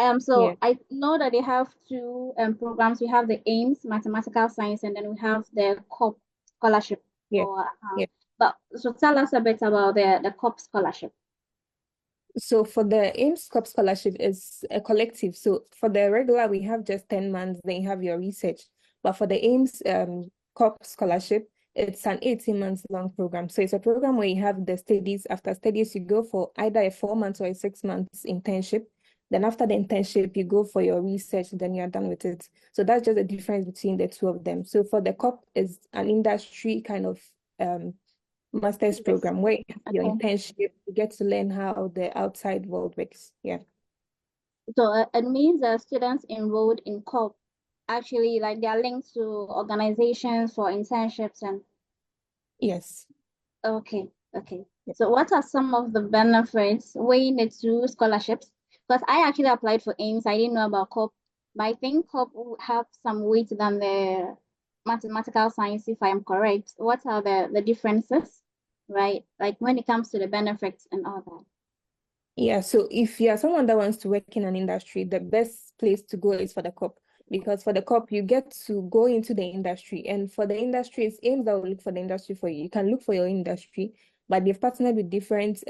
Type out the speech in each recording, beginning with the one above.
Yeah, So I know that they have two programs. We have the AIMS, Mathematical Science, and then we have the COP scholarship. yeah, Or yeah. but so tell us a bit about the COP scholarship. So for the AIMS Cup scholarship is a collective. So for the regular, we have just 10 months, then you have your research. But for the AIMS Cup scholarship, it's an 18 months long program. So it's a program where you have the studies. After studies, you go for either a 4 months or a 6 months internship. Then after the internship, you go for your research, then you're done with it. So that's just the difference between the two of them. So for the COP is an industry kind of um master's Yes. program where you have your Okay. internship, you get to learn how the outside world works. Yeah. So it means that students enrolled in COP actually like they are linked to organizations for internships and Yes. okay, okay. Yeah. So what are some of the benefits weighing the two scholarships? Because I actually applied for AIMS. I didn't know about COP, but I think COP will have some weight than the mathematical science, if I am correct. What are the differences, right? Like when it comes to the benefits and all that. Yeah. So if you're someone that wants to work in an industry, the best place to go is for the COP because for the COP, you get to go into the industry. And for the industry, it's aims that will look for the industry for you. You can look for your industry, but they've partnered with different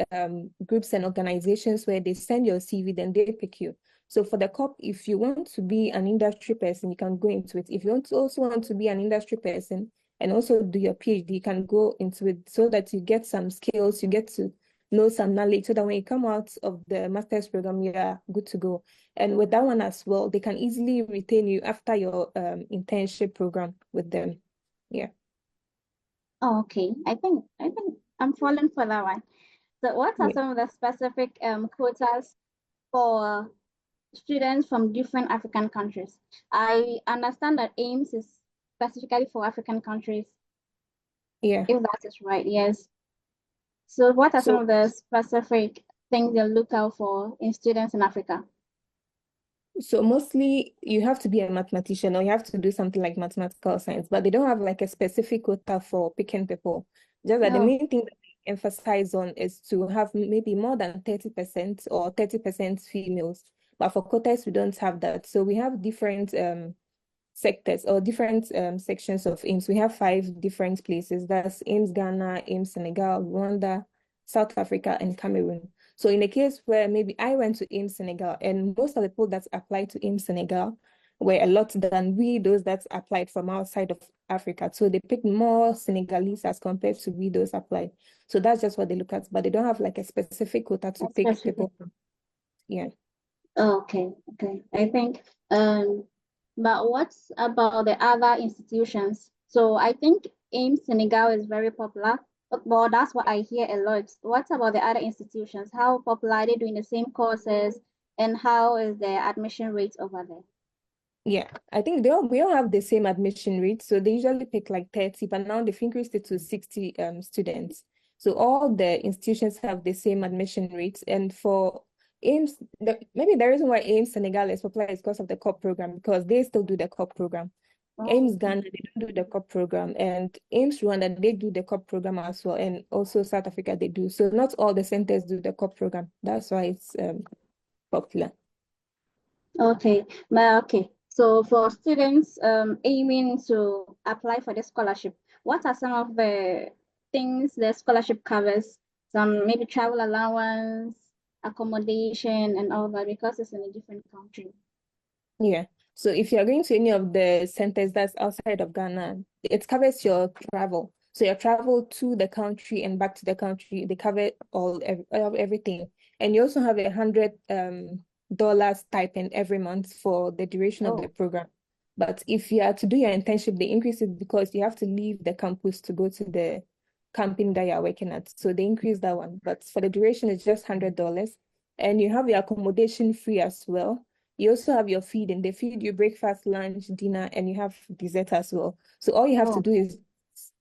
groups and organizations where they send your CV, then they pick you. So for the COP, if you want to be an industry person, you can go into it. If you also want to be an industry person and also do your PhD, you can go into it so that you get some skills, you get to know some knowledge so that when you come out of the master's program, you are good to go. And with that one as well, they can easily retain you after your internship program with them. Yeah. Oh, okay. I think I'm falling for that one. So what are Yeah. some of the specific quotas for students from different African countries? I understand that AIMS is specifically for African countries, Yeah. if that is right, yes. So what are some So of the specific things they look out for in students in Africa? So mostly you have to be a mathematician or you have to do something like mathematical science, but they don't have like a specific quota for picking people. Just that the No. main thing that they emphasize on is to have maybe more than 30% or 30% females. But for quotas, we don't have that. So we have different sectors or different sections of AIMS. We have 5 different places. That's AIMS Ghana, AIMS Senegal, Rwanda, South Africa, and Cameroon. So in a case where maybe I went to AIMS Senegal, and most of the people that applied to AIMS Senegal were a lot than those that applied from outside of Africa. So they picked more Senegalese as compared to those applied. So that's just what they look at, but they don't have like a specific quota to That's pick specific. people from. Yeah. Okay, okay. I think but what's about the other institutions? So I think AIMS Senegal is very popular. Well, that's what I hear a lot. What about the other institutions? How popular are they doing the same courses and how is the admission rate over there? Yeah, I think we all have the same admission rate. So they usually pick like 30, but now they've increased it to 60 students. So all the institutions have the same admission rates. And for AIMS, maybe the reason why AIMS Senegal is popular is because of the COP program, because they still do the COP program. Oh, AIMS Ghana, they don't do the COP program. And AIMS Rwanda, they do the COP program as well. And also South Africa, they do. So not all the centers do the COP program. That's why it's popular. okay. But okay. So for students aiming to apply for the scholarship, what are some of the things the scholarship covers? Some maybe travel allowance, accommodation, and all that because it's in a different country. Yeah. So if you're going to any of the centers that's outside of Ghana, it covers your travel. So your travel to the country and back to the country, they cover everything. And you also have $100 stipend every month for the duration of the Oh, program. But if you are to do your internship, they increase it because you have to leave the campus to go to the company that you're working at. So they increase that one. But for the duration, it's just $100. And you have your accommodation free as well. You also have your feeding. They feed you breakfast, lunch, dinner, and you have dessert as well. So all you have to oh, do is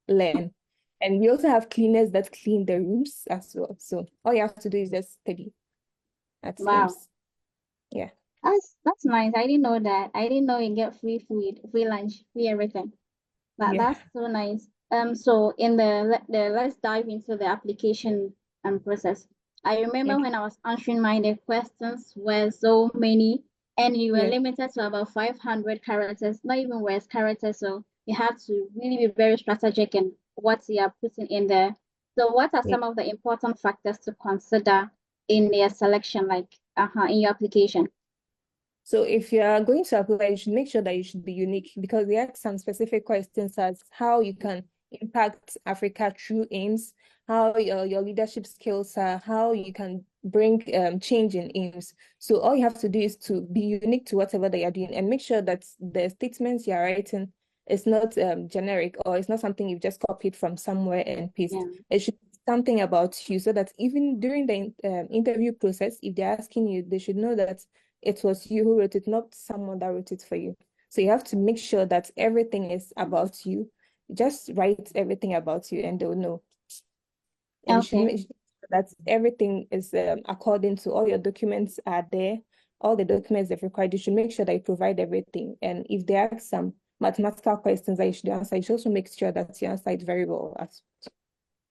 learn. And we also have cleaners that clean the rooms as well. So all you have to do is just study at wow. AIMS. Yeah. That's nice. I didn't know that. I didn't know you get free food, free lunch, free everything. But Yeah. that's so nice. So in the let's dive into the application process. I remember Okay. when I was answering mine, the questions were so many. and you were Yeah. limited to about 500 characters, not even words, characters. So you have to really be very strategic in what you are putting in there. So what are Yeah. some of the important factors to consider in your selection, like in your application? So if you are going to apply, you should make sure that you should be unique because they ask some specific questions as how you can impact Africa through aims, how your leadership skills are, how you can bring change in aims. So all you have to do is to be unique to whatever they are doing and make sure that the statements you're writing is not generic or it's not something you've just copied from somewhere and paste. Yeah. It should be something about you so that even during the interview process, if they're asking you, they should know that it was you who wrote it, not someone that wrote it for you. So you have to make sure that everything is about you. Just write everything about you and they'll know. And you should Okay. make sure that everything is according to all your documents are there, all the documents they've required. You should make sure that you provide everything. And if there are some mathematical questions that you should answer, you should also make sure that you answer it very well.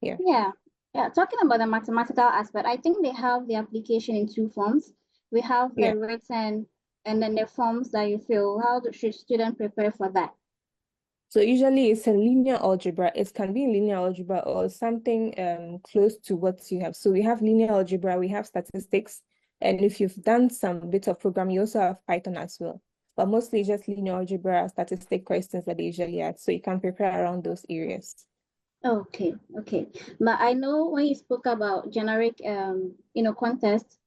Yeah. Yeah. Yeah. Talking about the mathematical aspect, I think they have the application in two forms. We have Yeah. the written and then the forms that you fill. Should students prepare for that? So usually it's a linear algebra. It can be linear algebra or something close to what you have. So we have linear algebra, we have statistics, and if you've done some bit of programming, you also have Python as well. But mostly just linear algebra, statistic questions that they usually ask. So you can prepare around those areas. Okay, okay. But I know when you spoke about generic contest,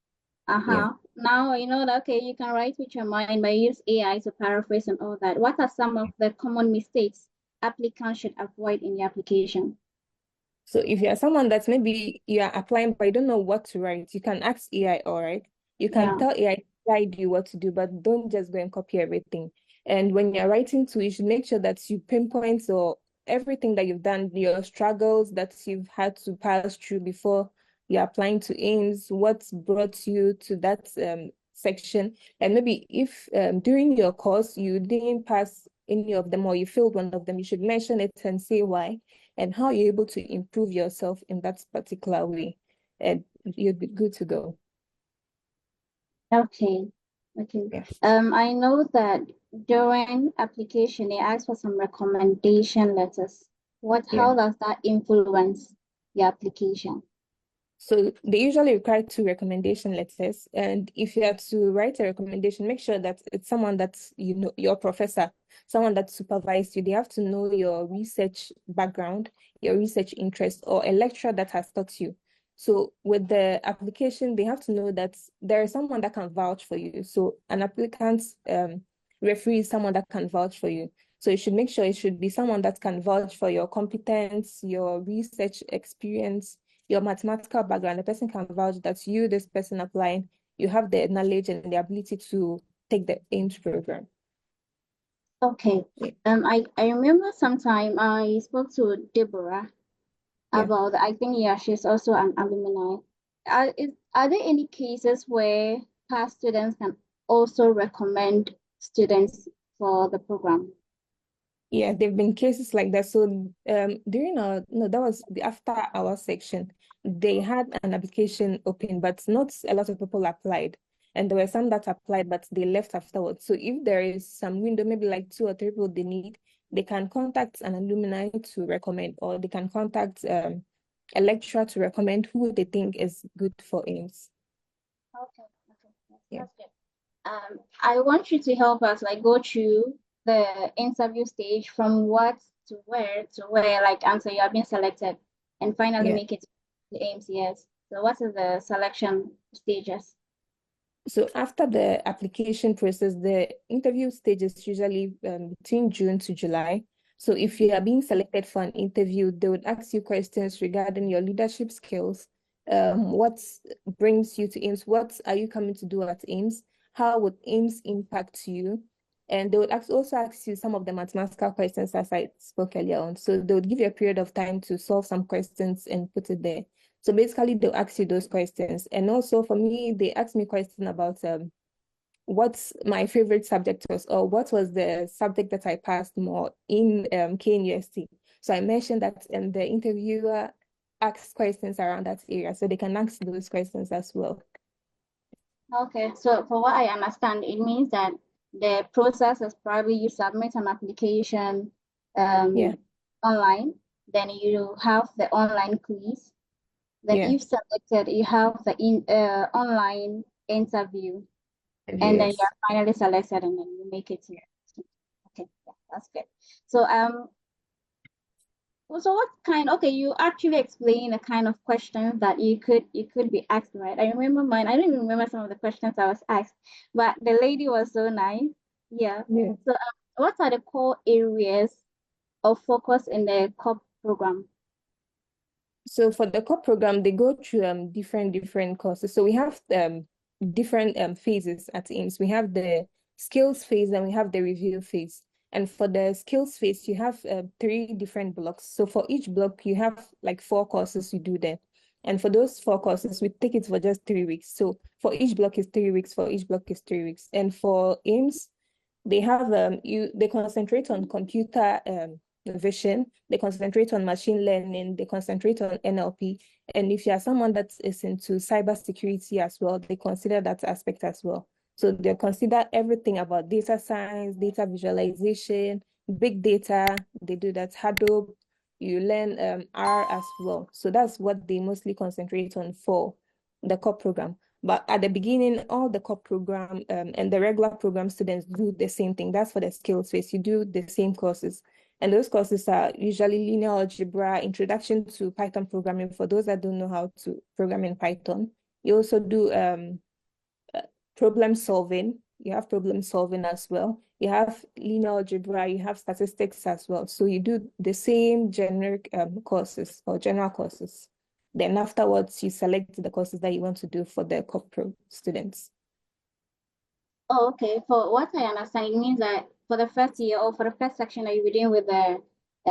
Yeah. now you know that okay, you can write with your mind, but use AI to paraphrase and all that. What are some of the common mistakes applicants should avoid in the application? So if you're someone that's maybe you are applying but you don't know what to write, you can ask AI, all right? You can Yeah. tell AI to guide you what to do, but don't just go and copy everything. And when you're writing to, you should make sure that you pinpoint so everything that you've done, your struggles that you've had to pass through before you're applying to aims, what's brought you to that section. And maybe if during your course you didn't pass any of them or you failed one of them, you should mention it and say why and how you're able to improve yourself in that particular way, and you'd be good to go. Okay. Okay. Yeah, I know that during application they ask for some recommendation letters. yeah. How does that influence the application? So they usually require two recommendation letters. And if you have to write a recommendation, make sure that it's someone that's, you know, your professor, someone that supervised you. They have to know your research background, your research interest, or a lecturer that has taught you. So with the application, they have to know that there is someone that can vouch for you. So an applicant referee is someone that can vouch for you. So you should make sure it should be someone that can vouch for your competence, your research experience, your mathematical background. The person can vouch that you, this person applying, you have the knowledge and the ability to take the AIMS program. Okay. Yeah, I remember sometime I spoke to Deborah yeah. about, I think, yeah, she's also an alumni. Are there any cases where past students can also recommend students for the program? Yeah, there've been cases like that. So during our no, that was the after our section, they had an application open, but not a lot of people applied. And there were some that applied, but they left afterwards. So if there is some window, maybe like two or three people they need, they can contact an alumni to recommend, or they can contact a lecturer to recommend who they think is good for aims. Okay, okay, yes, Yeah. that's good. I want you to help us like go through the interview stage from what to where, like until you have been selected and finally Yeah. make it to the aims, yes. So what is the selection stages? So after the application process, the interview stage is usually between June to July. So if you are being selected for an interview, they would ask you questions regarding your leadership skills, what brings you to AIMS, what are you coming to do at AIMS, how would AIMS impact you? And they would also ask you some of the mathematical questions as I spoke earlier on. So they would give you a period of time to solve some questions and put it there. So basically, they'll ask you those questions. And also for me, they asked me a question about what's my favorite subject was, or what was the subject that I passed more in KNUST. So I mentioned that, and the interviewer asked questions around that area. So they can ask those questions as well. Okay, so for what I understand, it means that the process is probably you submit an application Yeah, online, then you have the online quiz, then yeah. if selected, you have the online interview, and then Yes. you're finally selected, and then you make it to. Okay, yeah, that's good. So so what kind, okay, you actually explain the kind of questions that you could be asked, right? I remember mine. I don't even remember some of the questions I was asked, but the lady was so nice. Yeah. Yeah. So what are the core areas of focus in the COP program? So for the core program, they go through different courses. So we have different phases at AIMS. We have the skills phase and we have the review phase. And for the skills phase, you have three different blocks. So for each block, you have like four courses you do there. And for those four courses, we take it for just 3 weeks. So for each block is 3 weeks, for each block is 3 weeks. And for AIMS, they have they concentrate on computer vision, they concentrate on machine learning, they concentrate on NLP. And if you are someone that is into cybersecurity as well, they consider that aspect as well. So they consider everything about data science, data visualization, big data. They do that Hadoop. You learn R as well. So that's what they mostly concentrate on for the core program. But at the beginning, all the core program and the regular program students do the same thing. That's for the skills phase. You do the same courses. And those courses are usually linear algebra, introduction to Python programming for those that don't know how to program in Python. You also do uh, problem solving. You have problem solving as well. You have linear algebra, you have statistics as well. So you do the same generic courses or general courses. Then afterwards, you select the courses that you want to do for the corporate students. Oh, okay. For what I understand, it means that for the first year or for the first section that you'll be doing with the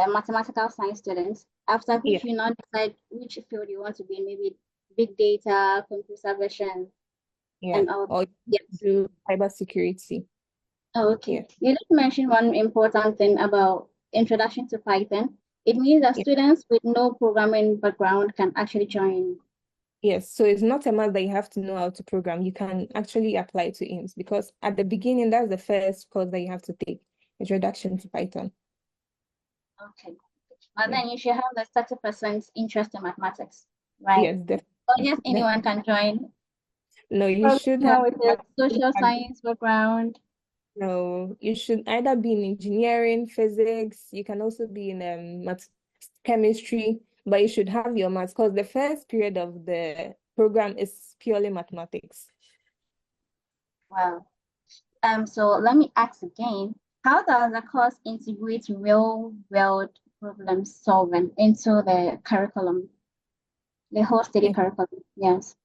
mathematical science students, after Yeah, which you now decide which field you want to be in, maybe big data, computer vision, yeah. and all. Or Yes. do cybersecurity. Oh, okay. Yeah, You did mention one important thing about introduction to Python. It means that yeah. students with no programming background can actually join. Yes, so it's not a must that you have to know how to program. You can actually apply to IMS because at the beginning, that's the first course that you have to take, Introduction to Python. Okay. But Yeah. then you should have the 30% interest in mathematics, right? Yes, Or just anyone definitely. can join. No, you Probably should have someone with a social science background. no, you should either be in engineering, physics. You can also be in math, chemistry, but you should have your maths because the first period of the program is purely mathematics. Wow. So let me ask again, how does the course integrate real world problem solving into the curriculum, the whole study curriculum? Yes.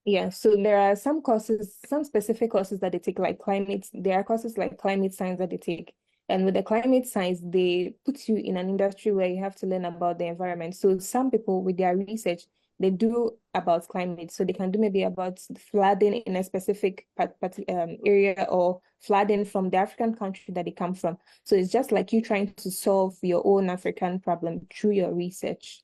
Yeah, so there are some courses, some specific courses that they take, like climate. There are courses like climate science that they take. And with the climate science, they put you in an industry where you have to learn about the environment. So some people with their research, they do about climate. So they can do maybe about flooding in a specific area or flooding from the African country that they come from. So it's just like you trying to solve your own African problem through your research.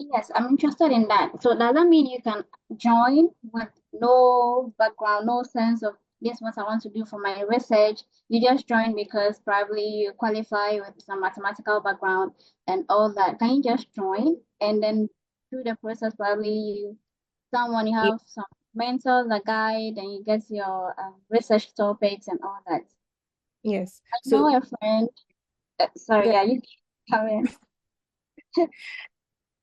Yes, I'm interested in that. So does that mean you can join with no background, no sense of this what I want to do for my research? You just join because probably you qualify with some mathematical background and all that. Can you just join and then through the process probably someone you have some mentors, a guide, and you get your research topics and all that. Yes. I So know a friend. Sorry, good. yeah, you come in.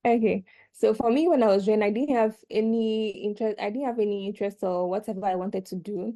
Okay. So for me, when I was young, I didn't have any interest. I didn't have any interest or whatever I wanted to do.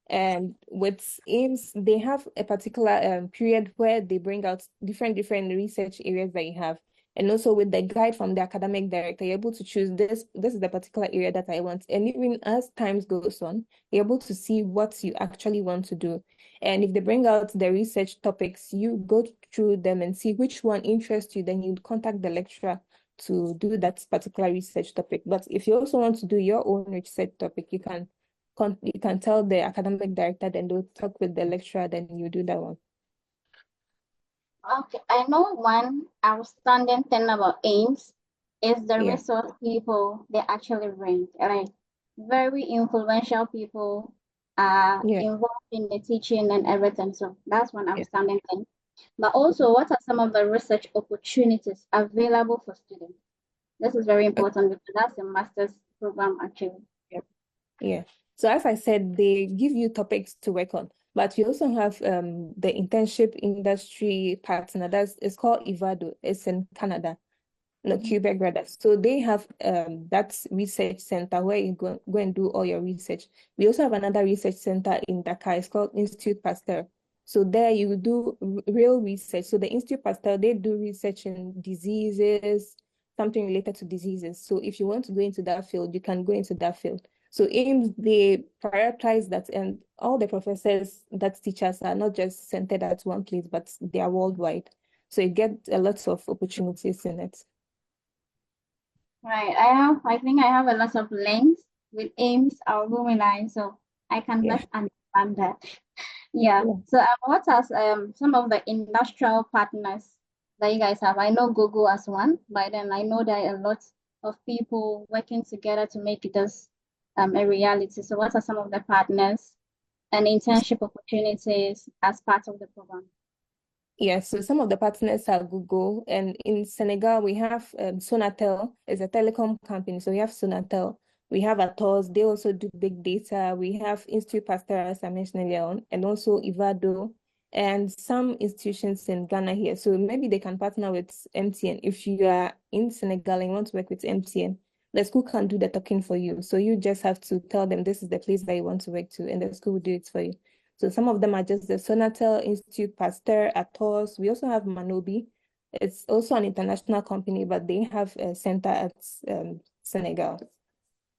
And with AIMS, they have a particular period where they bring out different research areas that you have. And also with the guide from the academic director, you're able to choose this is the particular area that I want. And even as times goes on, you're able to see what you actually want to do. And if they bring out the research topics, you go through them and see which one interests you, then you contact the lecturer to do that particular research topic. But if you also want to do your own research topic, you can tell the academic director, then they'll talk with the lecturer, then you do that one. Okay, I know one outstanding thing about AIMS is the Yeah. resource people they actually bring. Right? very influential people are Yeah, involved in the teaching and everything. So that's one yeah. outstanding thing. But also, what are some of the research opportunities available for students? This is very important because that's a master's program actually. Okay. Yeah. So as I said, they give you topics to work on, but we also have the internship industry partner. That's it's called Ivado. It's in Canada, no, Quebec rather. So they have that research center where you go and do all your research. We also have another research center in Dakar. It's called Institute Pasteur. So there you do real research. So the Institute Pasteur, they do research in diseases, something related to diseases. So if you want to go into that field, you can go into that field. So AIMS, they prioritize that, and all the professors that teach us are not just centered at one place, but they are worldwide. So you get a lot of opportunities in it. Right. I think I have a lot of links with aims alumni, so I can Yeah. best understand that. Yeah. Yeah. So what are some of the industrial partners that you guys have? I know Google as one, but then I know there are a lot of people working together to make this a reality. So what are some of the partners and internship opportunities as part of the program? Yeah, so some of the partners are Google, and in Senegal we have Sonatel, it's a telecom company. So we have Sonatel, we have Atos, they also do big data. We have Institut Pasteur, as I mentioned earlier on, and also Ivado, and some institutions in Ghana here. So maybe they can partner with MTN. If you are in Senegal and you want to work with MTN, the school can do the talking for you. So you just have to tell them this is the place that you want to work to, and the school will do it for you. So some of them are just the Sonatel, Institute Pasteur, Atos. We also have Manobi. It's also an international company, but they have a center at Senegal.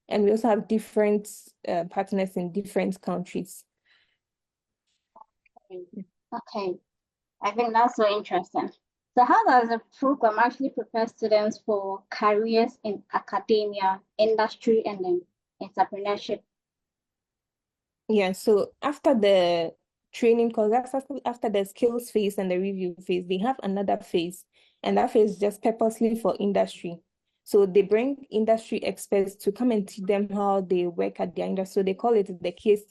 And we also have different partners in different countries. Okay. I think that's so interesting. So, how does the program actually prepare students for careers in academia, industry, and then entrepreneurship? Yeah, so after the training course, after the skills phase and the review phase, they have another phase, and that phase is just purposely for industry. So they bring industry experts to come and teach them how they work at their industry. So they call it the case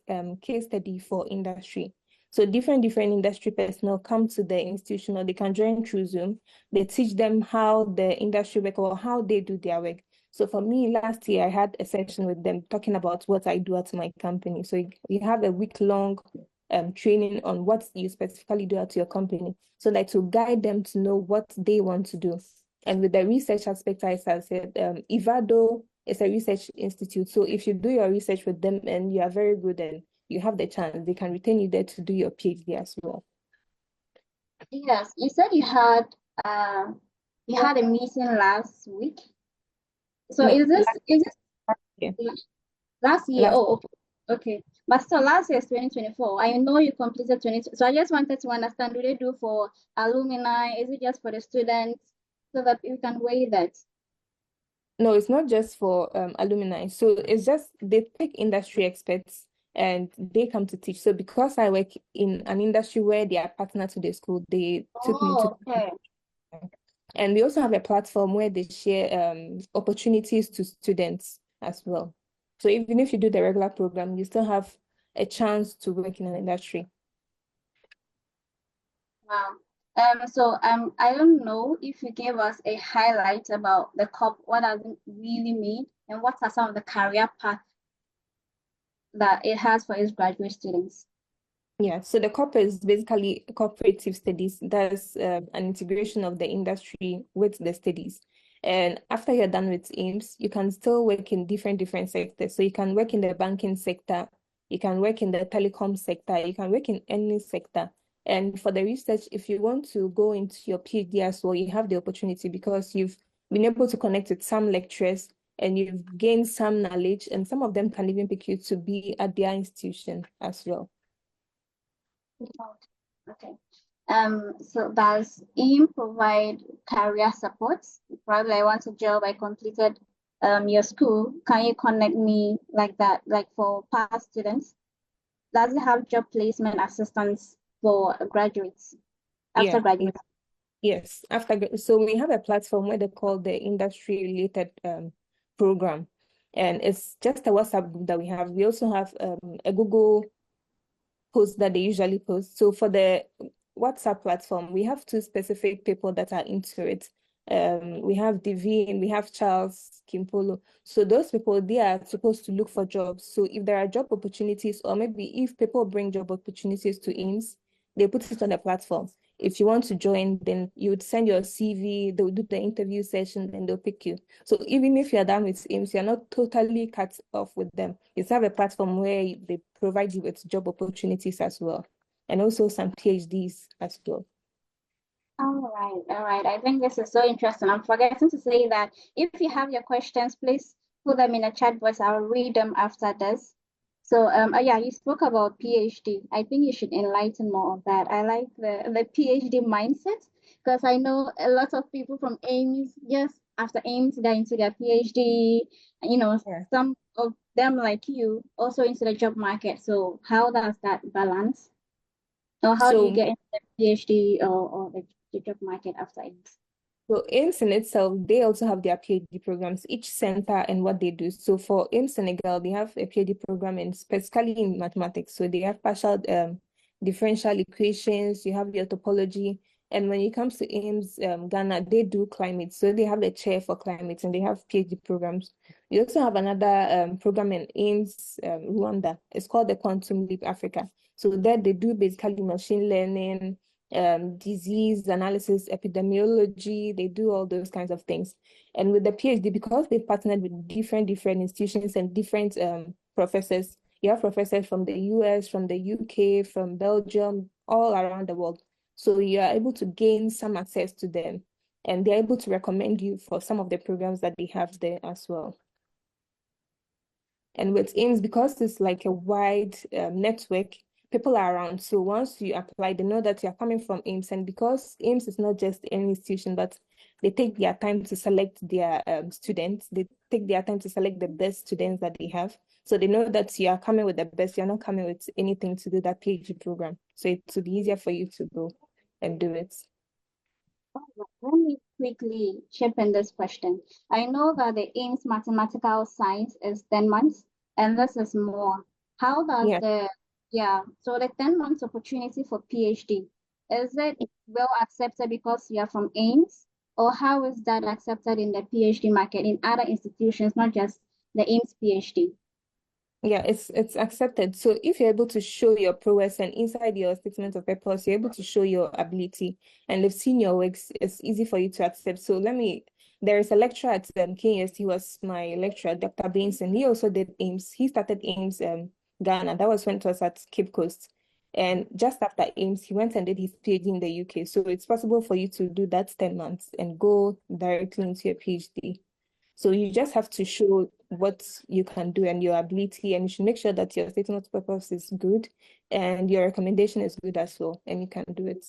study for industry. So different industry personnel come to the institution, or they can join through Zoom. They teach them how the industry work or how they do their work. So for me, last year I had a session with them talking about what I do at my company. So you have a week-long training on what you specifically do at your company, so that to guide them to know what they want to do. And with the research aspect, I said, Ivado is a research institute. So if you do your research with them and you are very good and you have the chance, they can retain you there to do your PhD as well. Yes, you said uh you had a meeting last week. So No, is this year. last year? Last Oh, okay. But still, last year is 2024. I know you completed 20. So I just wanted to understand, do they do for alumni? Is it just for the students so that you can weigh that? No, it's not just for alumni. So it's just they take industry experts and they come to teach. So because I work in an industry where they are partner to the school, they took me to. Oh, okay. And we also have a platform where they share opportunities to students as well. So even if you do the regular program, you still have a chance to work in an industry. Wow. I don't know if you gave us a highlight about the COP, what does it really mean, and what are some of the career paths that it has for its graduate students? Yeah, so the COP is basically cooperative studies. That's an integration of the industry with the studies. And after you're done with AIMS, you can still work in different sectors. So you can work in the banking sector, you can work in the telecom sector, you can work in any sector. And for the research, if you want to go into your PhD as well, you have the opportunity because you've been able to connect with some lecturers and you've gained some knowledge, and some of them can even pick you to be at their institution as well. Okay. So does AIM provide career support? Probably I want a job, I completed your school. Can you connect me like that, like for past students? Does it have job placement assistance for graduates after Yeah, graduate? yes. So we have a platform where they call the industry related program. And it's just a WhatsApp group that we have. We also have a Google post that they usually post. So for the WhatsApp platform, we have two specific people that are into it. We have Divine, we have Charles Kimpolo. So those people, they are supposed to look for jobs. So if there are job opportunities, or maybe if people bring job opportunities to AIMS, they put it on the platform. If you want to join, then you would send your CV, they'll do the interview session, and they'll pick you. So even if you're done with AIMS, you're not totally cut off with them. You have a platform where they provide you with job opportunities as well, and also some PhDs as well. All right, all right. I think this is so interesting. I'm forgetting to say that if you have your questions, please put them in a chat box. I'll read them after this. So, yeah, you spoke about PhD. I think you should enlighten more of that. I like the PhD mindset because I know a lot of people from AIMS, just after AIMS, they're into their PhD. You know, Yeah. some of them, like you, also into the job market. So, how does that balance? Or how do you So get into the PhD or the job market after it? So AIMS in itself, they also have their PhD programs, each center and what they do. So for AIMS Senegal, they have a PhD program in specifically in mathematics. So they have partial differential equations, you have your topology. And when it comes to AIMS Ghana, they do climate. So they have a chair for climate and they have PhD programs. We also have another program in AIMS Rwanda. It's called the Quantum Leap Africa. So there they do basically machine learning, disease analysis, epidemiology, they do all those kinds of things. And with the PhD, because they've partnered with different institutions and different professors, you have professors from the US, from the UK, from Belgium, all around the world. So you are able to gain some access to them, and they're able to recommend you for some of the programs that they have there as well. And with AIMS, because it's like a wide network, people are around. So once you apply, they know that you're coming from AIMS. And because AIMS is not just any institution, but they take their time to select their students, they take their time to select the best students that they have. So they know that you are coming with the best, you're not coming with anything to do that PhD program. So it will be easier for you to go and do it. Let me quickly chip in this question. I know that the AIMS mathematical science is 10 months, and this is more. How does Yeah. yeah, so the 10 months opportunity for PhD, is it well accepted because you are from AIMS, or how is that accepted in the PhD market in other institutions, not just the AIMS PhD? Yeah, it's accepted. So if you're able to show your prowess and inside your statement of purpose, you're able to show your ability and they've seen your works, it's easy for you to accept. So there is a lecturer at KUST, he was my lecturer, Dr. Baines, and he also did AIMS. He started AIMS Ghana. That was when it was at Cape Coast. And just after AIMS, he went and did his PhD in the UK. So it's possible for you to do that 10 months and go directly into your PhD. So you just have to show what you can do and your ability, and you should make sure that your statement of purpose is good and your recommendation is good as well, and you can do it.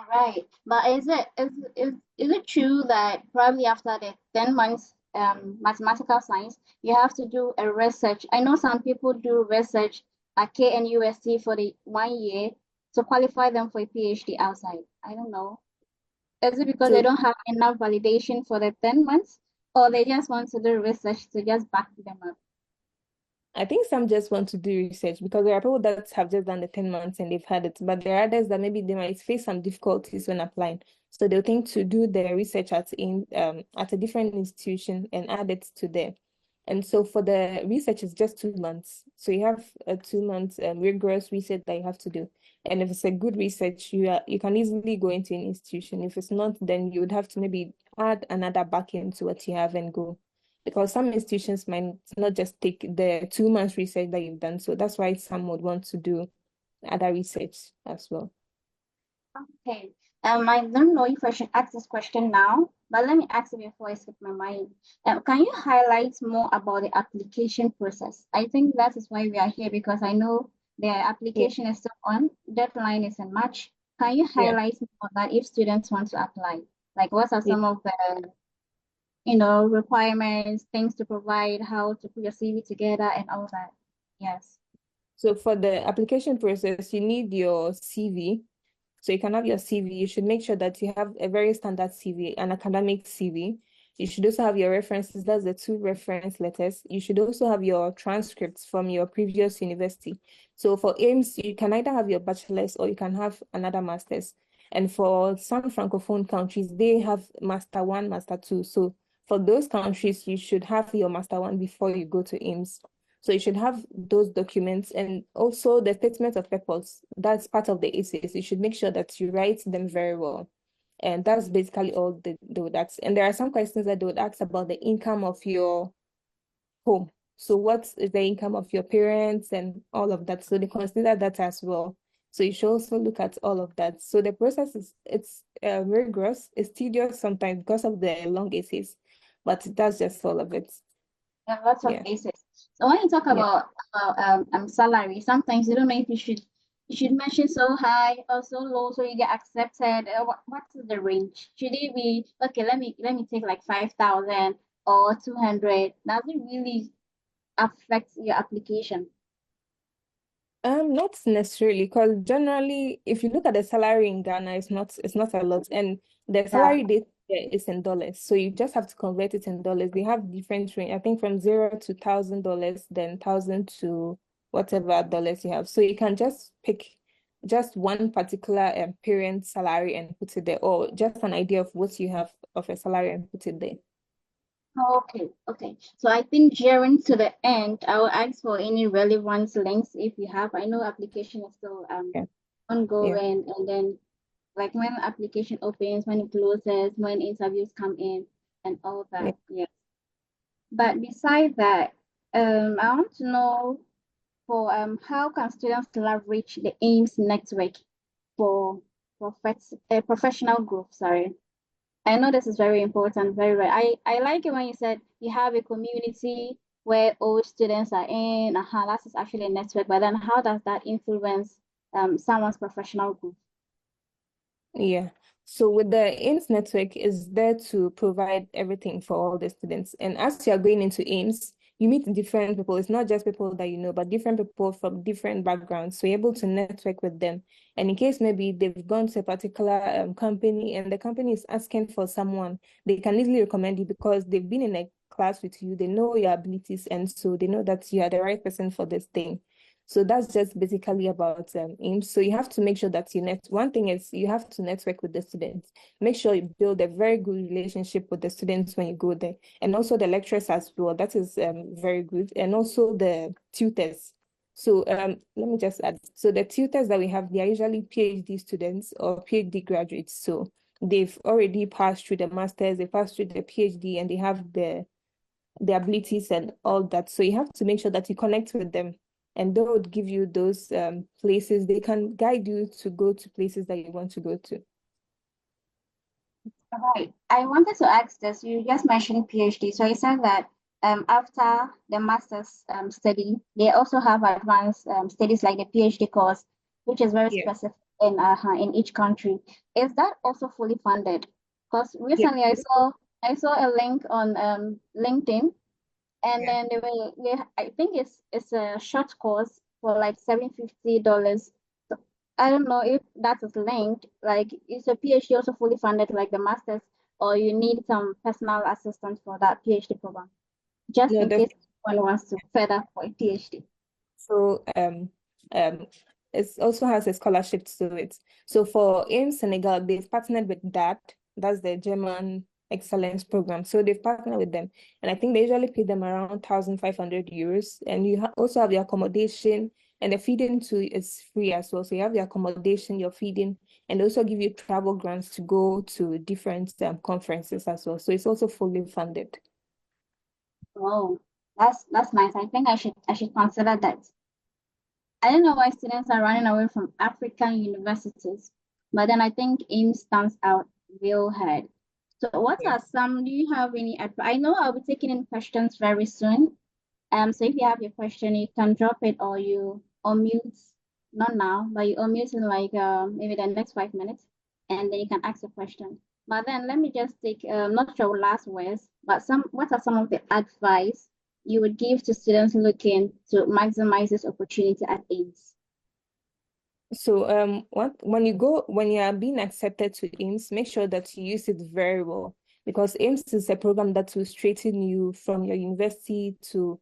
Right. But is it true that probably after the 10 months mathematical science, you have to do a research? I know some people do research at KNUST for the 1 year to qualify them for a PhD outside. I don't know. Is it because they So don't have enough validation for the 10 months, or they just want to do research to just back them up? I think some just want to do research because there are people that have just done the 10 months and they've had it, but there are others that maybe they might face some difficulties when applying. So they'll think to do the research at a different institution and add it to there. And so for the research, it's just 2 months. So you have a 2 months rigorous research that you have to do. And if it's a good research, you can easily go into an institution. If it's not, then you would have to maybe add another back into what you have and go. Because some institutions might not just take the 2 months research that you've done. So that's why some would want to do other research as well. Okay. I don't know if I should ask this question now, but let me ask it before I slip my mind. Can you highlight more about the application process? I think that is why we are here because I know the Yeah. application is still on, deadline is in March. Can you Yeah. highlight more of that if students want to apply? Like what are Yeah. some of the, requirements, things to provide, how to put your CV together and all that? Yes. So for the application process, you need your CV. So you can have your CV. You should make sure that you have a very standard CV, an academic CV. You should also have your references, that's the two reference letters. You should also have your transcripts from your previous university. So for AIMS, you can either have your bachelor's or you can have another master's. And for some francophone countries, they have master one, master two. So for those countries, you should have your master one before you go to AIMS. So you should have those documents and also the statement of purpose. That's part of the essays. You should make sure that you write them very well. And that's basically all they would ask. And there are some questions that they would ask about the income of your home. So what is the income of your parents and all of that? So they consider that as well. So you should also look at all of that. So the process it's rigorous, it's tedious sometimes because of the long essays, but that's just all of it. There are lots of Yeah, cases. So when you talk yeah. about salary, sometimes you don't know if you should mention so high or so low so you get accepted. What's the range? Should it be okay? Let me take like 5,000 or 200. Does it really affect your application? Not necessarily, because generally, if you look at the salary in Ghana, it's not a lot, and the Yeah. salary they there is in dollars. So you just have to convert it in dollars. They have different range, I think from $0 to $1,000, then thousand to whatever dollars you have. So you can just pick just one particular parent salary and put it there, or just an idea of what you have of a salary and put it there. Okay, okay. So I think during to the end, I will ask for any relevant links if you have. I know application is still Yeah, yeah, ongoing, and then like when application opens, when it closes, when interviews come in, and all yeah. that. Yeah. But beside that, I want to know for how can students leverage the AIMS network for professional growth? Sorry. I know this is very important, very, very. I like it when you said you have a community where old students are in. That is actually a network, but then how does that influence someone's professional growth? Yeah. So with the AIMS network is there to provide everything for all the students. And as you are going into AIMS, you meet different people. It's not just people that you know, but different people from different backgrounds. So you're able to network with them. And in case maybe they've gone to a particular company and the company is asking for someone, they can easily recommend you because they've been in a class with you. They know your abilities, and so they know that you are the right person for this thing. So that's just basically about AIMS. So you have to make sure that one thing is you have to network with the students. Make sure you build a very good relationship with the students when you go there. And also the lecturers as well. That is very good. And also the tutors. So let me just add. So the tutors that we have, they are usually PhD students or PhD graduates. So they've already passed through the masters, they passed through the PhD, and they have the abilities and all that. So you have to make sure that you connect with them, and they would give you those places. They can guide you to go to places that you want to go to. Right. I wanted to ask this. You just mentioned PhD. So you said that after the master's study, they also have advanced studies like the PhD course, which is very Yeah. specific in each country. Is that also fully funded? Because Yeah. recently I saw a link on LinkedIn, and Yeah. then I think it's a short course for like $750. So I don't know if that is linked. Like, is a PhD also fully funded like the master's, or you need some personal assistance for that PhD program, just No, in case one wants to further for a PhD. so it also has a scholarship to it. So for in Senegal, they've partnered with that. That's the German excellence program. So they've partnered with them. And I think they usually pay them around 1,500 euros. And you also have the accommodation, and the feeding too is free as well. So you have the accommodation, your feeding, and they also give you travel grants to go to different conferences as well. So it's also fully funded. Oh, that's nice. I think I should consider that. I don't know why students are running away from African universities, but then I think AIM stands out real hard. So what Yeah. are some, do you have any advice? I know I'll be taking in questions very soon. So if you have your question, you can drop it or you unmute, not now, but you unmute in like maybe the next 5 minutes, and then you can ask a question. But then let me just take not your last words, but what are some of the advice you would give to students looking to maximize this opportunity at AIMS? So when you are being accepted to IMSS, make sure that you use it very well. because AIMS is a program that will straighten you from your university to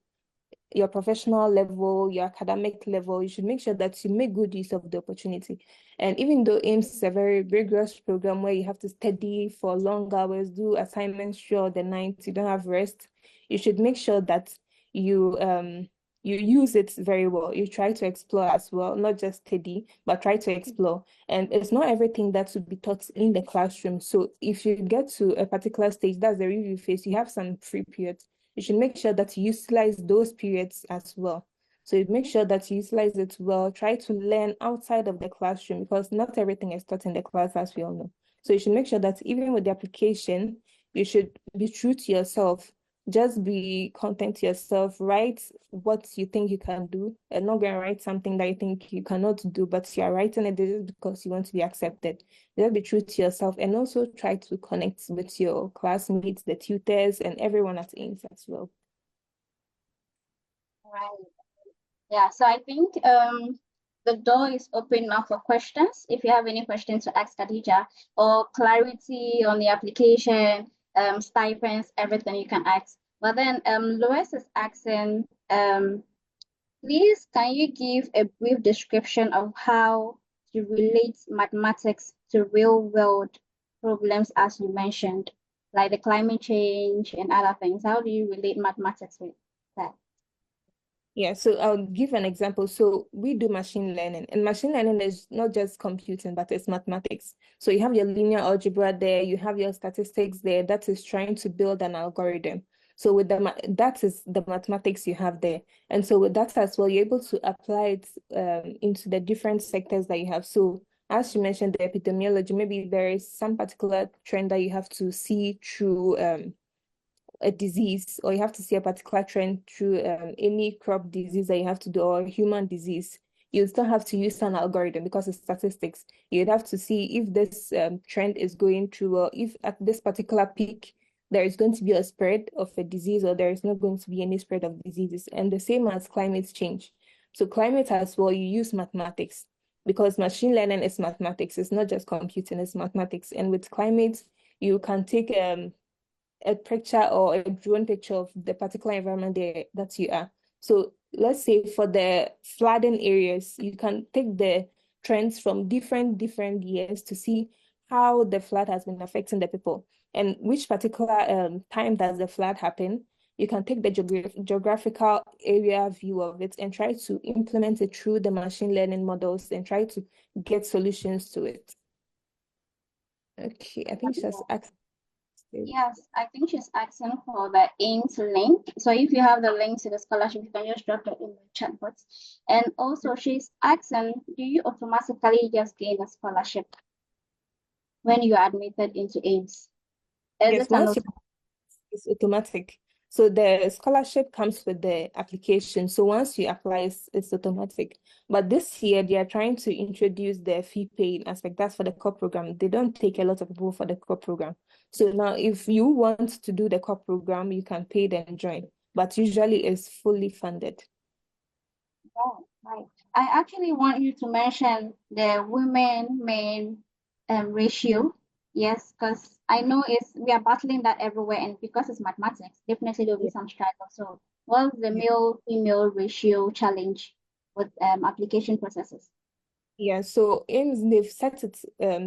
your professional level, your academic level. You should make sure that you make good use of the opportunity. And even though AIMS is a very rigorous program where you have to study for long hours, do assignments throughout the night, you don't have rest, you should make sure that you use it very well. You try to explore as well, not just study, but try to explore. And it's not everything that should be taught in the classroom. So if you get to a particular stage, that's the review phase, you have some free periods. You should make sure that you utilize those periods as well. So you make sure that you utilize it well. Try to learn outside of the classroom because not everything is taught in the class, as we all know. So you should make sure that even with the application, you should be true to yourself. Just be content to yourself. Write what you think you can do, and not gonna write something that you think you cannot do, but you are writing it just because you want to be accepted. Just be true to yourself, and also try to connect with your classmates, the tutors, and everyone at AIMS as well. Right. Yeah, so I think the door is open now for questions. If you have any questions to ask Khadija or clarity on the application, stipends, everything you can ask. But then Lois is asking, please can you give a brief description of how to relate mathematics to real world problems as you mentioned, like the climate change and other things? How do you relate mathematics with that? Yeah, so I'll give an example. So we do machine learning, and machine learning is not just computing, but it's mathematics. So you have your linear algebra there, you have your statistics there, that is trying to build an algorithm. So with that is the mathematics you have there. And so with that as well, you're able to apply it into the different sectors that you have. So as you mentioned, the epidemiology, maybe there is some particular trend that you have to see through a disease, or you have to see a particular trend through any crop disease that you have to do, or human disease. You still have to use an algorithm because it's statistics. You'd have to see if this trend is going through, or if at this particular peak there is going to be a spread of a disease, or there is not going to be any spread of diseases. And the same as climate change. So climate as well, you use mathematics because machine learning is mathematics. It's not just computing, it's mathematics. And with climate, you can take a picture or a drone picture of the particular environment there that you are. So let's say for the flooding areas, you can take the trends from different years to see how the flood has been affecting the people and which particular time does the flood happen. You can take the geographical area view of it and try to implement it through the machine learning models and try to get solutions to it. Okay, I think she's asked. Yes, I think she's asking for the AIMS link. So if you have the link to the scholarship, you can just drop it in the chat box. And also she's asking, do you automatically just gain a scholarship when you are admitted into AIMS? Yes, once you it's automatic. So the scholarship comes with the application. So once you apply, it's automatic. But this year, they are trying to introduce the fee paying aspect. That's for the core program. They don't take a lot of people for the core program. So now if you want to do the core program, you can pay and join. But usually it's fully funded. Oh, right. I actually want you to mention the women-men ratio. Yes, because I know we are battling that everywhere, and because it's mathematics, definitely there'll be some struggle. So, what's the male-female ratio challenge with application processes? Yeah, so AIMS, they've set it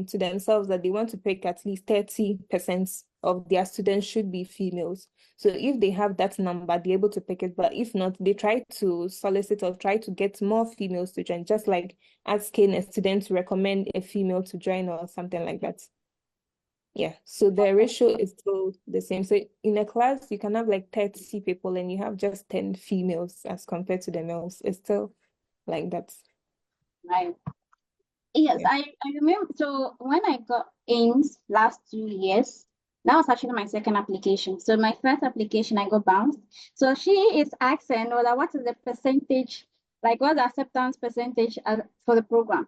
to themselves that they want to pick at least 30% of their students should be females. So if they have that number, they're able to pick it. But if not, they try to solicit or try to get more females to join, just like asking a student to recommend a female to join or something like that. Yeah, so the ratio is still the same. So in a class, you can have like 30 people and you have just 10 females as compared to the males. It's still like that. Right. Yes, Yeah. I remember. So when I got AIMS last 2 years, that was actually my second application. So my first application, I got bounced. So she is asking, well, what is the percentage, like what's the acceptance percentage for the program?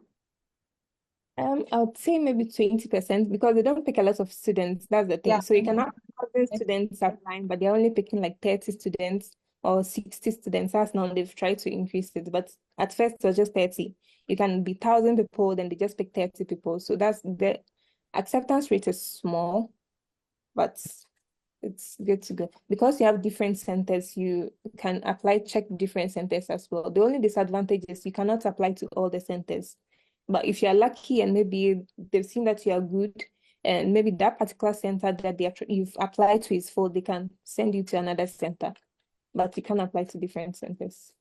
I would say maybe 20% because they don't pick a lot of students. That's the thing. Yeah. So you can have 100 students applying, but they're only picking like 30 students or 60 students. That's now they've tried to increase it. But at first it was just 30. You can be 1,000 people, then they just pick 30 people. So that's the acceptance rate is small. but it's good to go. Because you have different centers, you can check different centers as well. The only disadvantage is you cannot apply to all the centers. But if you're lucky and maybe they've seen that you are good, and maybe that particular center that you've applied to is full, they can send you to another center. But you can apply to different centers.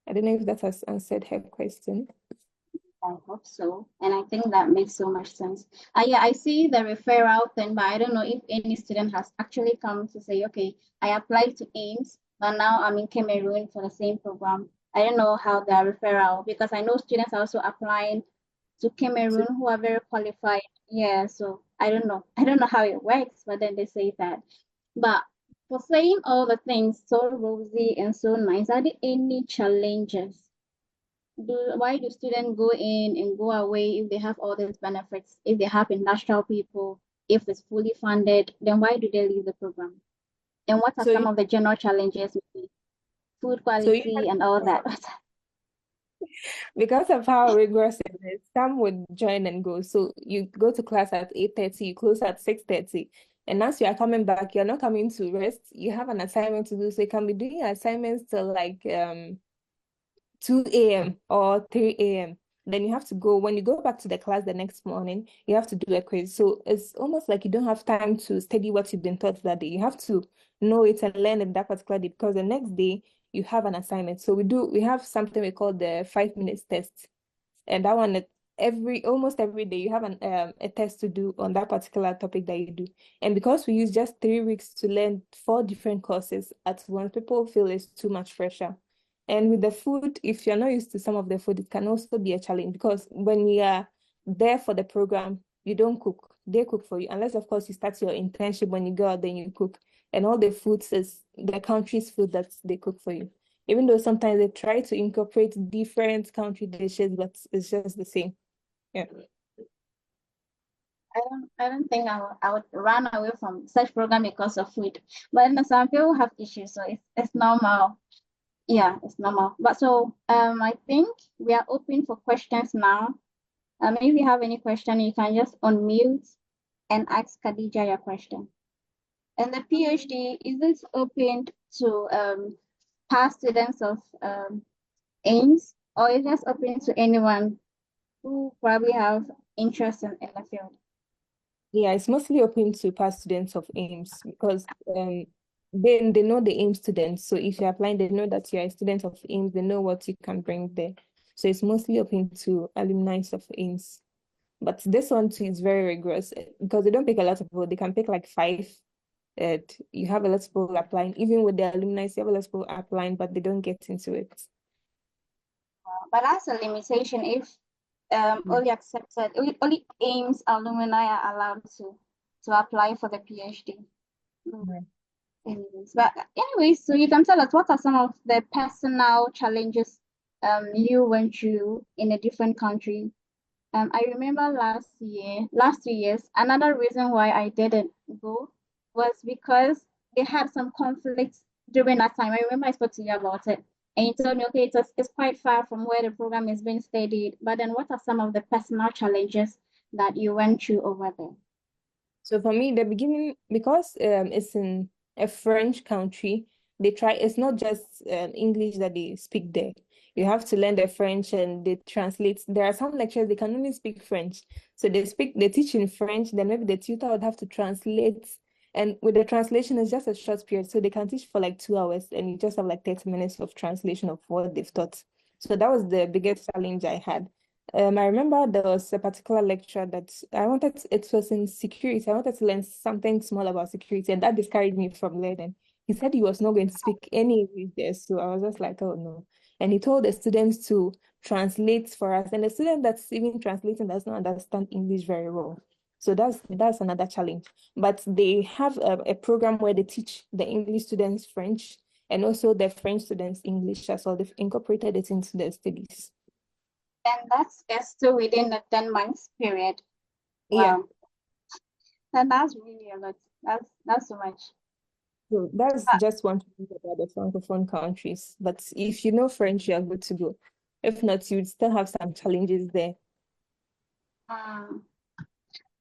I don't know if that has answered her question. I hope so. And I think that makes so much sense. Yeah, I see the referral thing, but I don't know if any student has actually come to say, okay, I applied to Ames, but now I'm in Cameroon for the same program. I don't know how the referral, because I know students are also applying to So, Cameroon who are very qualified. Yeah, so I don't know. I don't know how it works, but then they say that. But for saying all the things so rosy and so nice, are there any challenges? Why do students go in and go away if they have all these benefits, if they have industrial people, if it's fully funded, then why do they leave the program? And what are so some you, of the general challenges, maybe food so you quality and all that? because of how rigorous it is, some would join and go. So you go to class at 8:30, you close at 6:30. And as you are coming back, you're not coming to rest. You have an assignment to do. So you can be doing assignments till like 2 a.m. or 3 a.m. Then you have to go, when you go back to the class the next morning, you have to do a quiz. So it's almost like you don't have time to study what you've been taught that day. You have to know it and learn it that particular day because the next day you have an assignment. So we have something we call the 5 minutes test. And that one, almost every day, you have a test to do on that particular topic that you do. And because we use just 3 weeks to learn 4 different courses at once, people feel it's too much pressure. And with the food, if you're not used to some of the food, it can also be a challenge because when you are there for the program, you don't cook. They cook for you. Unless, of course, you start your internship when you go out, then you cook. And all the foods is the country's food that they cook for you. Even though sometimes they try to incorporate different country dishes, but it's just the same. Yeah. I don't think I would run away from such program because of food. But then some people have issues, so it's normal. Yeah, it's normal. But so I think we are open for questions now. If you have any question, you can just unmute and ask Khadija your question. And the PhD, is it open to past students of AIMS, or is it open to anyone who probably have interest in the field? Yeah, it's mostly open to past students of AIMS because they know the AIMS students. So if you're applying, they know that you're a student of AIMS, they know what you can bring there. So it's mostly open to alumni of AIMS. But this one too is very rigorous because they don't pick a lot of people. They can pick like five. And you have a lot of people applying. Even with the alumni, you have a lot of people applying, but they don't get into it. But that's a limitation if only AIMS alumni are allowed to apply for the PhD. Right. Anyways, so you can tell us what are some of the personal challenges you went through in a different country. I remember last 2 years, another reason why I didn't go was because they had some conflicts during that time. I remember I spoke to you about it, and you told me, okay, it's quite far from where the program is being studied. But then, what are some of the personal challenges that you went through over there? So for me, the beginning, because it's in a French country, it's not just English that they speak there. You have to learn the French and they translate. There are some lectures they can only speak French. So they teach in French, then maybe the tutor would have to translate. And with the translation, it's just a short period. So they can teach for like 2 hours and you just have like 30 minutes of translation of what they've taught. So that was the biggest challenge I had. I remember there was a particular lecture that it was in security. I wanted to learn something small about security, and that discouraged me from learning. He said he was not going to speak any English there, so I was just like, oh no. And he told the students to translate for us, and the student that's even translating does not understand English very well. So that's another challenge. But they have a program where they teach the English students French and also the French students English as well. They've incorporated it into their studies. And that's still within the 10 months period. Yeah. Wow. And that's really a lot. That's so much. So that's But, just one thing about the Francophone countries. But if you know French, you are good to go. If not, you'd still have some challenges there. um,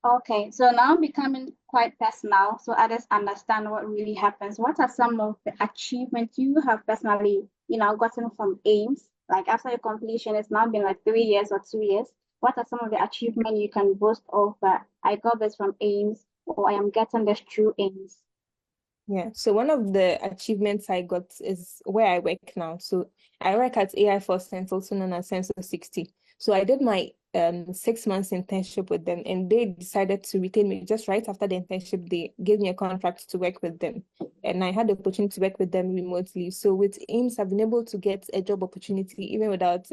Okay, so now becoming quite personal, so others understand what really happens. What are some of the achievements you have personally, gotten from AIMS? Like after your completion, it's now been like 3 years or 2 years. What are some of the achievements you can boast of that I got this from AIMS or I am getting this through AIMS? Yeah, so one of the achievements I got is where I work now. So I work at AI Force Sense, also known as Sensor 60. So I did my 6 months internship with them, and they decided to retain me just right after the internship. They gave me a contract to work with them, and I had the opportunity to work with them remotely. So with AIMS, I've been able to get a job opportunity even without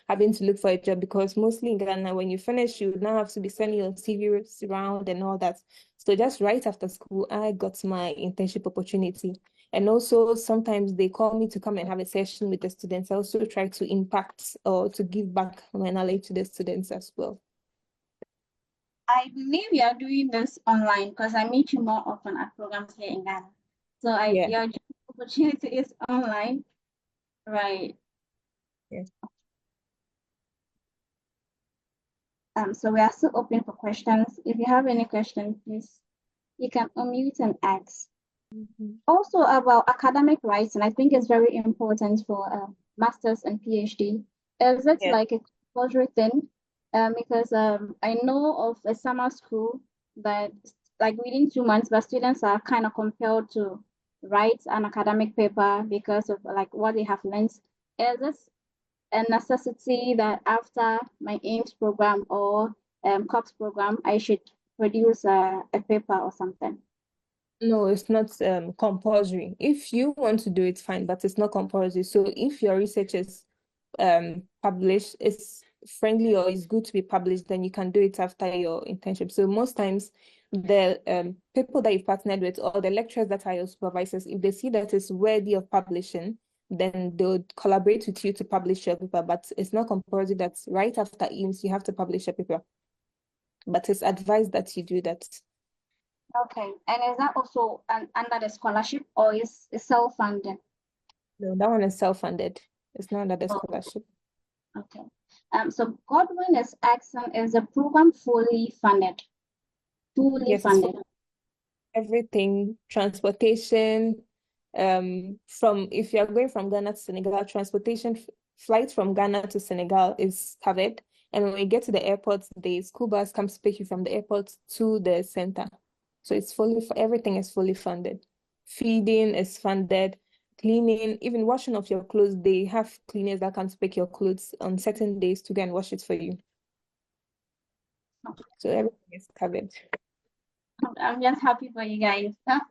having to look for a job, because mostly in Ghana, when you finish, you now have to be sending your CV around and all that. So just right after school, I got my internship opportunity. And also sometimes they call me to come and have a session with the students. I also try to impact or to give back my knowledge to the students as well. I believe you are doing this online because I meet you more often at programs here in Ghana. So Yeah. your job opportunity is online, right? Yeah. So we are still open for questions. If you have any questions, please, you can unmute and ask. Mhm. Also about academic writing, I think it's very important for masters and PhD. Is it Yeah. like a compulsory thing? Because I know of a summer school that like within 2 months, but students are kind of compelled to write an academic paper because of like what they have learned. Is this a necessity that after my AIMS program or COPS program, I should produce a paper or something? No, it's not compulsory. If you want to do it, fine, but it's not compulsory. So if your research is published, it's friendly or it's good to be published, then you can do it after your internship. So most times the people that you've partnered with or the lecturers that are your supervisors, if they see that it's worthy of publishing, then they'll collaborate with you to publish your paper. But it's not compulsory that right after IMS you have to publish a paper. But it's advised that you do that. Okay. And is that also under the scholarship or is self-funded? No, that one is self-funded. It's not under the Oh, scholarship. okay. So Godwin is asking, is the program fully funded? Fully Yes, it's for funded. everything, transportation, from if you're going from Ghana to Senegal, transportation flight from Ghana to Senegal is covered. And when you get to the airport, the school bus comes to pick you from the airport to the center. So it's fully, everything is fully funded. Feeding is funded, cleaning, even washing of your clothes. They have cleaners that come to pick your clothes on certain days to go and wash it for you. So everything is covered. I'm just happy for you guys. That's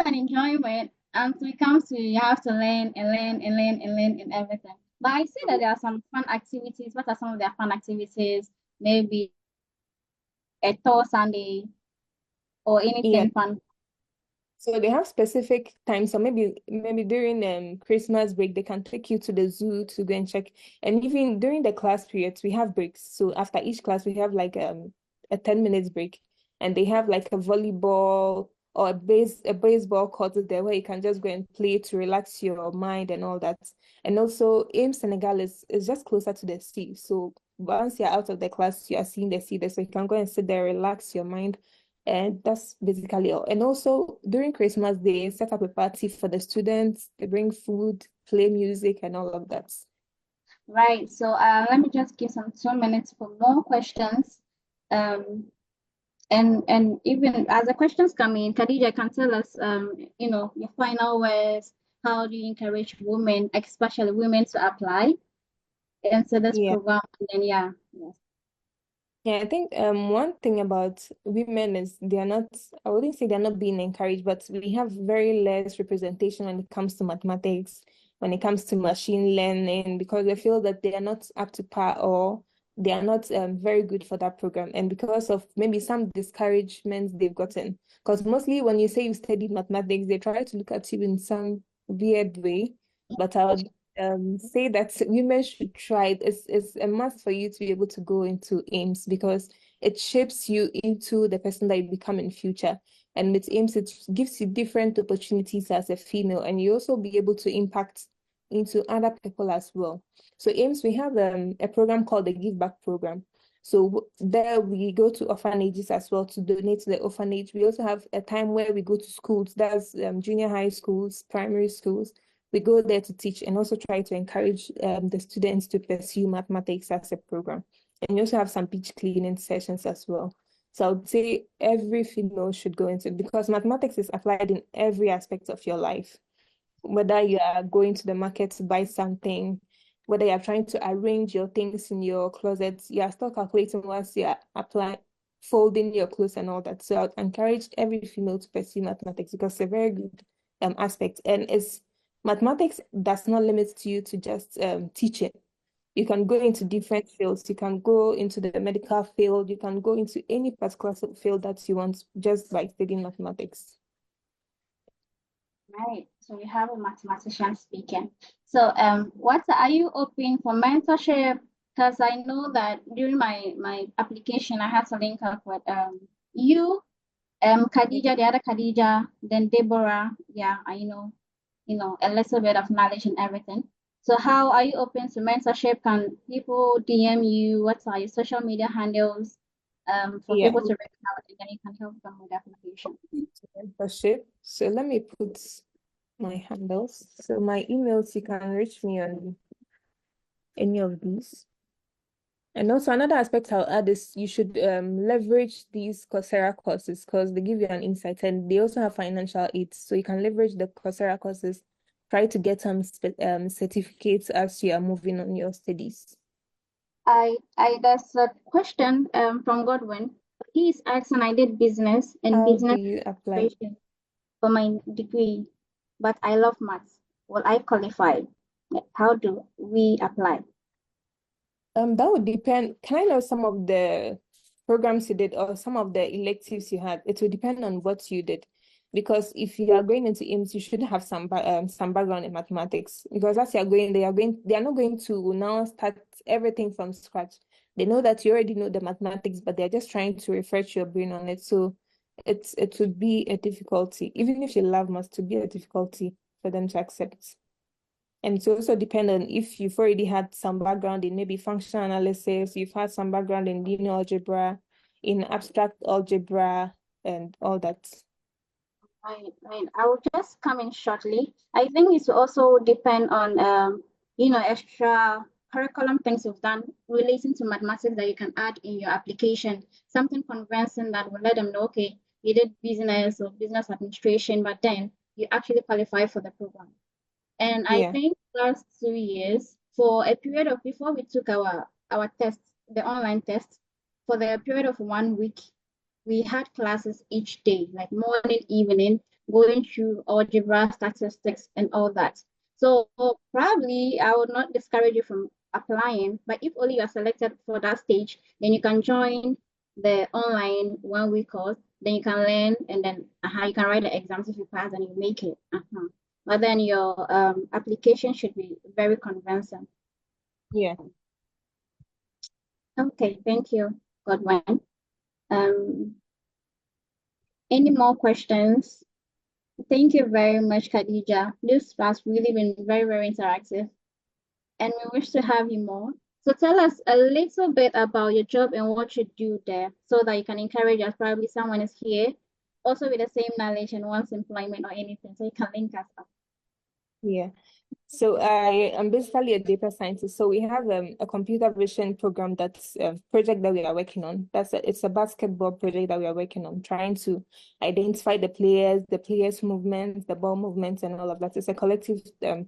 an enjoyment. And so it comes to you have to learn and learn and learn and learn and everything. But I see that there are some fun activities. What are some of their fun activities? Maybe a tour Sunday or Yeah. anything fun. So they have specific times. So maybe during Christmas break, they can take you to the zoo to go and check. And even during the class periods, we have breaks. So after each class, we have like a 10 minutes break. And they have like a volleyball or a baseball court there where you can just go and play to relax your mind and all that. And also AIM Senegal is just closer to the sea. So once you're out of the class, you are seeing the sea there. So you can go and sit there, relax your mind, and that's basically all. And also during Christmas, they set up a party for the students. They bring food, play music, and all of that. Right. So let me just give some 2 minutes for more questions. Um, and even as the questions come in, Khadija can tell us, your final words. How do you encourage women, especially women, to apply into this Yeah. program? And then, yeah, yes. Yeah, I think one thing about women is they're not, I wouldn't say they're not being encouraged, but we have very less representation when it comes to mathematics, when it comes to machine learning, because they feel that they are not up to par or they are not very good for that program. And because of maybe some discouragements they've gotten, because mostly when you say you studied mathematics, they try to look at you in some weird way. But I would say that women should try it. It's a must for you to be able to go into AIMS because it shapes you into the person that you become in future. And with AIMS, it gives you different opportunities as a female, and you also be able to impact into other people as well. So AIMS, we have a program called the Give Back Program. So there we go to orphanages as well to donate to the orphanage. We also have a time where we go to schools, that's junior high schools, primary schools. We go there to teach and also try to encourage the students to pursue mathematics as a program. And we also have some beach cleaning sessions as well. So I would say every female should go into it because mathematics is applied in every aspect of your life. Whether you are going to the market to buy something, whether you're trying to arrange your things in your closet, you are still calculating once you are applying, folding your clothes and all that. So I would encourage every female to pursue mathematics because it's a very good aspect. And it's mathematics does not limit you to just teaching. You can go into different fields. You can go into the medical field. You can go into any particular field that you want just by studying mathematics. Right. So we have a mathematician speaking. So what are you open for mentorship? Because I know that during my application, I had to link up with you, Khadija, the other Khadija, then Deborah. Yeah, I know, a little bit of knowledge and everything. So how are you open to mentorship? Can people DM you? What are your social media handles for Yeah. people to reach out and then you can help them with the application? Mentorship. So let me put my handles. So my emails, you can reach me on any of these. And also another aspect I'll add is you should leverage these Coursera courses because they give you an insight and they also have financial aid. So you can leverage the Coursera courses, try to get some certificates as you are moving on your studies. There's a question from Godwin. He's asking, I did business and How do business you apply? administration for my degree, but I love maths. Will I qualify? How do we apply? That would depend. Can I know some of the programs you did or some of the electives you had? It will depend on what you did. Because if you are going into IMS, you should have some background in mathematics. Because as you are going, they are not going to now start everything from scratch. They know that you already know the mathematics, but they're just trying to refresh your brain on it. So it would be a difficulty. Even if you love maths, to be a difficulty for them to accept. And it's also depend on if you've already had some background in maybe functional analysis, you've had some background in linear algebra, in abstract algebra, and all that. Right. I will just come in shortly. I think it will also depend on extra curriculum things you've done relating to mathematics that you can add in your application. Something convincing that will let them know, okay, you did business or business administration, but then you actually qualify for the program. And I Yeah. think last 2 years, for a period of before we took our test, the online test, for the period of 1 week, we had classes each day, like morning, evening, going through algebra, statistics, and all that. So probably I would not discourage you from applying, but if only you are selected for that stage, then you can join the online 1 week course. Then you can learn, and then you can write the exams if you pass and you make it. But then your application should be very convincing. Yeah. Okay, thank you, Godwin. Um, any more questions? Thank you very much, Khadija. This has really been very, very interactive, and we wish to have you more. So tell us a little bit about your job and what you do there so that you can encourage us. Probably someone is here also with the same knowledge and wants employment or anything, so you can link us up. Yeah. So I am basically a data scientist. So we have a computer vision program that's a project that we are working on. It's a basketball project that we are working on, trying to identify the players' movements, the ball movements, and all of that. It's a collective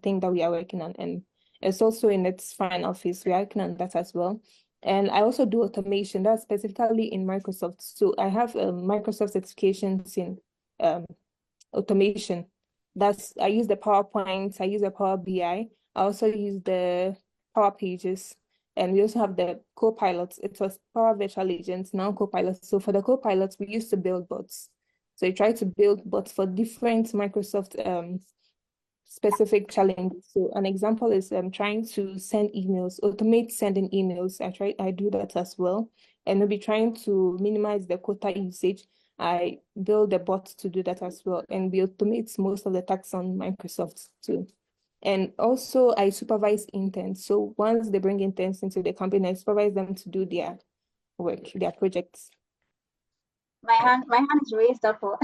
thing that we are working on, and it's also in its final phase. We are working on that as well. And I also do automation. That's specifically in Microsoft. So I have Microsoft certifications in automation. I use the PowerPoint, I use the Power BI, I also use the Power Pages, and we also have the co-pilots. It was Power Virtual Agents, now co-pilots. So for the co-pilots, we used to build bots. So we try to build bots for different Microsoft specific challenges. So an example is trying to send emails, automate sending emails. I do that as well. And maybe trying to minimize the quota usage. I build a bot to do that as well. And we automate most of the tasks on Microsoft too. And also I supervise interns. So once they bring interns into the company, I supervise them to do their work, their projects. My hand is raised up for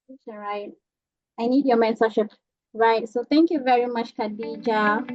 speaking, right? I need your mentorship. Right. So thank you very much, Khadija.